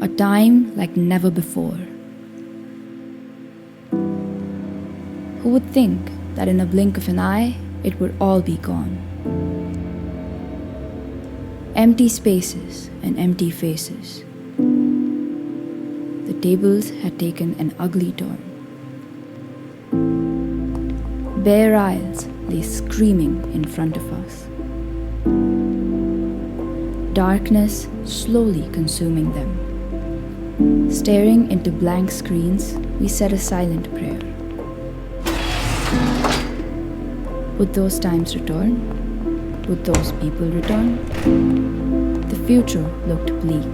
A time like never before. Who would think that in a blink of an eye, it would all be gone? Empty spaces and empty faces. The tables had taken an ugly turn. Bare aisles lay screaming in front of us. Darkness slowly consuming them. Staring into blank screens, we said a silent prayer. Would those times return? Would those people return? The future looked bleak.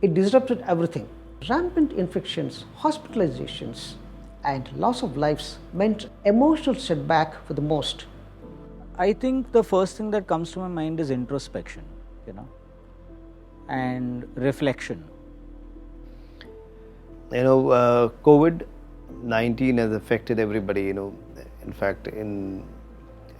It disrupted everything. Rampant infections, hospitalizations, and loss of lives meant emotional setback for the most. I think the first thing that comes to my mind is introspection, and reflection. COVID-19 has affected everybody, in fact, in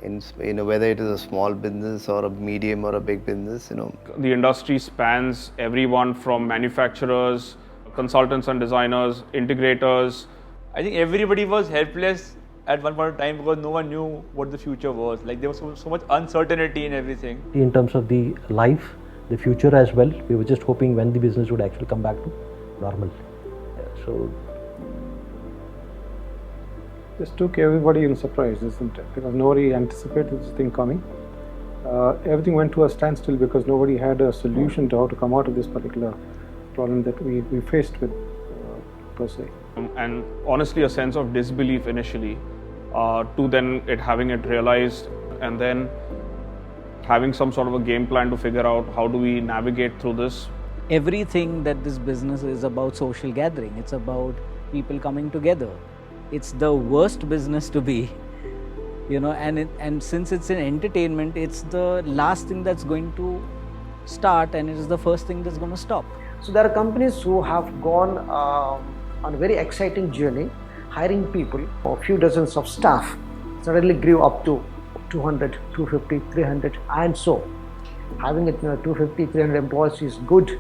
whether it is a small business or a medium or a big business, The industry spans everyone from manufacturers, consultants and designers, integrators. I think everybody was helpless at one point in time because no one knew what the future was. Like there was so much uncertainty in everything. In terms of the life, the future as well, we were just hoping when the business would actually come back to normal. So this took everybody in surprise, isn't it? Because nobody anticipated this thing coming. Everything went to a standstill because nobody had a solution to how to come out of this particular problem that we faced with, per se. And honestly, a sense of disbelief initially, to then having it realized, and then having some sort of a game plan to figure out how do we navigate through this. Everything that this business is about social gathering. It's about people coming together. It's the worst business to be, and since it's an entertainment, it's the last thing that's going to start and it is the first thing that's going to stop. So there are companies who have gone on a very exciting journey, hiring people. A few dozens of staff suddenly grew up to 200, 250, 300, and so. Having 250, 300 employees is good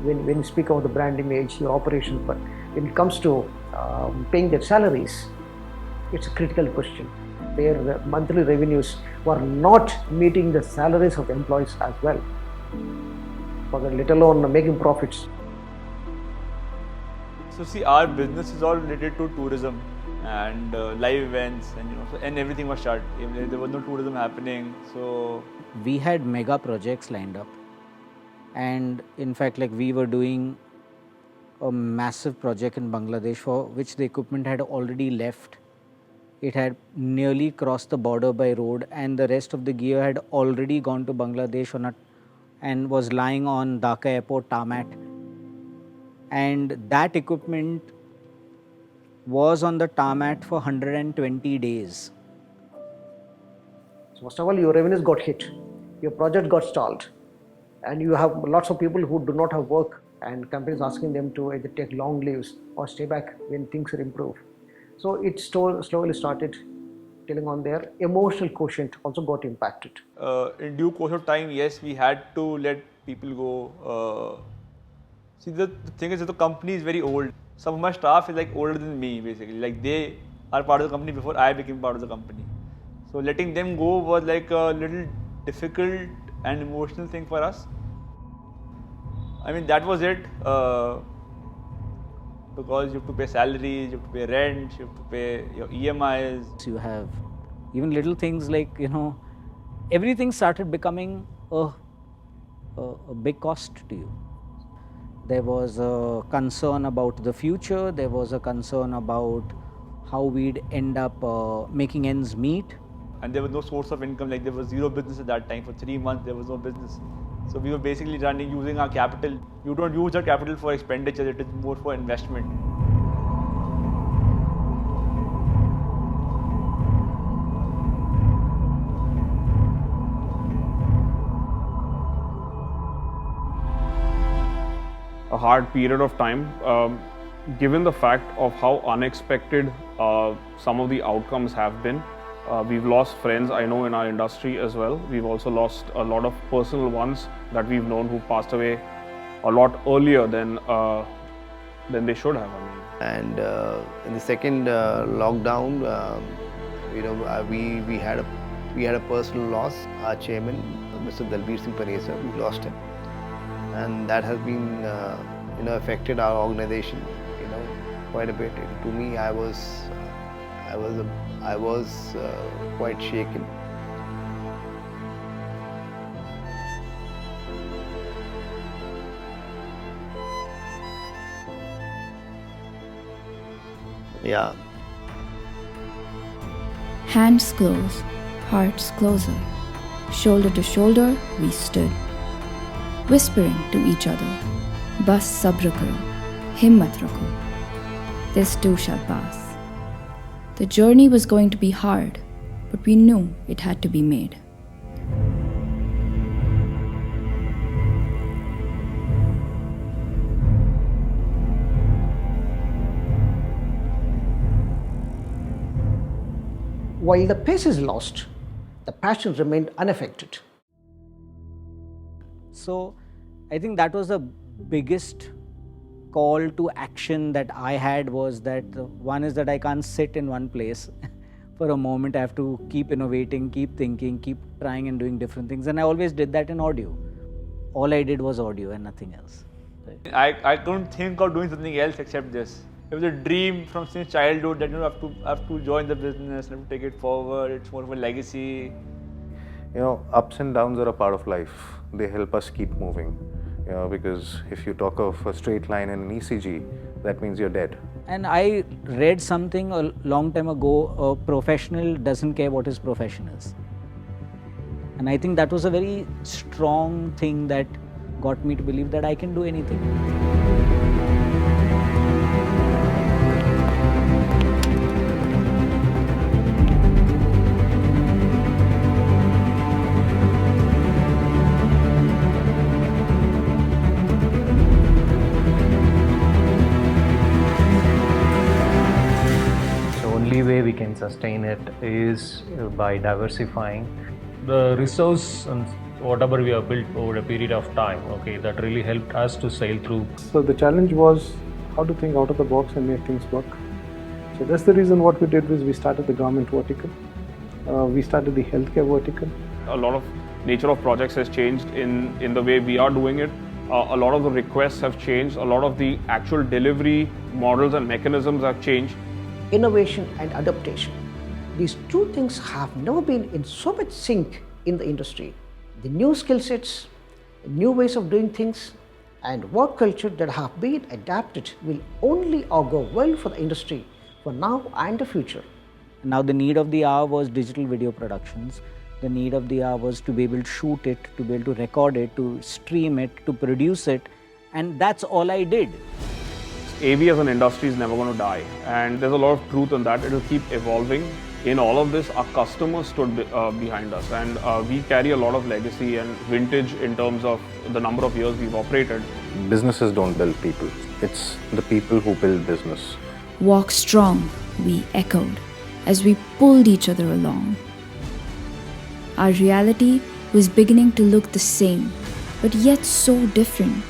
when you speak about the brand image, your operations, but when it comes to paying their salaries, it's a critical question. Their monthly revenues were not meeting the salaries of the employees as well, let alone making profits. So see, our business is all related to tourism and live events, and everything was shut. There was no tourism happening. So we had mega projects lined up, and in fact, we were doing a massive project in Bangladesh for which the equipment had already left. It had nearly crossed the border by road, and the rest of the gear had already gone to Bangladesh and was lying on Dhaka airport tarmac. And that equipment was on the tarmac for 120 days. So first of all, your revenues got hit, your project got stalled, and you have lots of people who do not have work, and companies asking them to either take long leaves or stay back when things are improved. So it slowly started telling on their emotional quotient also got impacted. In due course of time, yes, we had to let people go. See, the thing is that the company is very old. Some of my staff is older than me, basically. They are part of the company before I became part of the company. So letting them go was a little difficult and emotional thing for us. I mean, that was it. Because you have to pay salaries, you have to pay rent, you have to pay your EMIs. You have even little things everything started becoming a big cost to you. There was a concern about the future, there was a concern about how we'd end up making ends meet. And there was no source of income, there was zero business at that time. For 3 months, there was no business. So we were basically using our capital. You don't use our capital for expenditure, it is more for investment. hard period of time, given the fact of how unexpected some of the outcomes have been. We've lost friends, I know, in our industry as well. We've also lost a lot of personal ones that we've known who passed away a lot earlier than they should have. I mean. And in the second lockdown, we had a personal loss. Our chairman, Mr. Dalbir Singh Panesar, we lost him, and that has been affected our organization quite a bit. To me, I was quite shaken. Yeah. Hands close, hearts closer. Shoulder to shoulder, we stood, whispering to each other, Bas sabr karo, himmat rakho. This too shall pass. The journey was going to be hard, but we knew it had to be made. While the pace is lost, the passion remained unaffected. So I think that was the biggest call to action that I had, was that one is that I can't sit in one place for a moment. I have to keep innovating, keep thinking, keep trying and doing different things. And I always did that in audio. All I did was audio and nothing else. I couldn't think of doing something else except this. It was a dream from since childhood that have to join the business and have to take it forward. It's more of a legacy. Ups and downs are a part of life. They help us keep moving. Because if you talk of a straight line in an ECG, that means you're dead. And I read something a long time ago, a professional doesn't care what his profession is. And I think that was a very strong thing that got me to believe that I can do anything. Way we can sustain it is by diversifying the resource and whatever we have built over a period of time. Okay, that really helped us to sail through. So the challenge was how to think out of the box and make things work. So that's the reason what we did was we started the garment vertical. We started the healthcare vertical. A lot of nature of projects has changed in the way we are doing it. A lot of the requests have changed. A lot of the actual delivery models and mechanisms have changed. Innovation and adaptation. These two things have never been in so much sync in the industry. The new skill sets, the new ways of doing things, and work culture that have been adapted will only augur well for the industry for now and the future. Now the need of the hour was digital video productions. The need of the hour was to be able to shoot it, to be able to record it, to stream it, to produce it, and that's all I did. AV as an industry is never going to die, and there's a lot of truth in that. It will keep evolving. In all of this, our customers stood behind us, and we carry a lot of legacy and vintage in terms of the number of years we've operated. Businesses don't build people. It's the people who build business. Walk strong, we echoed, as we pulled each other along. Our reality was beginning to look the same, but yet so different.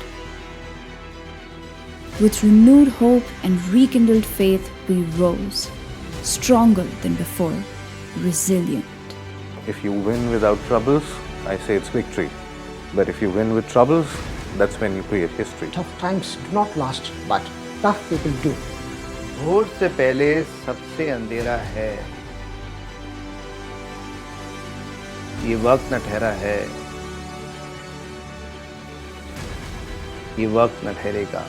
With renewed hope and rekindled faith, we rose, stronger than before, resilient. If you win without troubles, I say it's victory. But if you win with troubles, that's when you create history. Tough times do not last, but tough people do. भोर से पहले सबसे अंधेरा है, ये वक्त न ठहरा है, ये वक्त न ठहरेगा.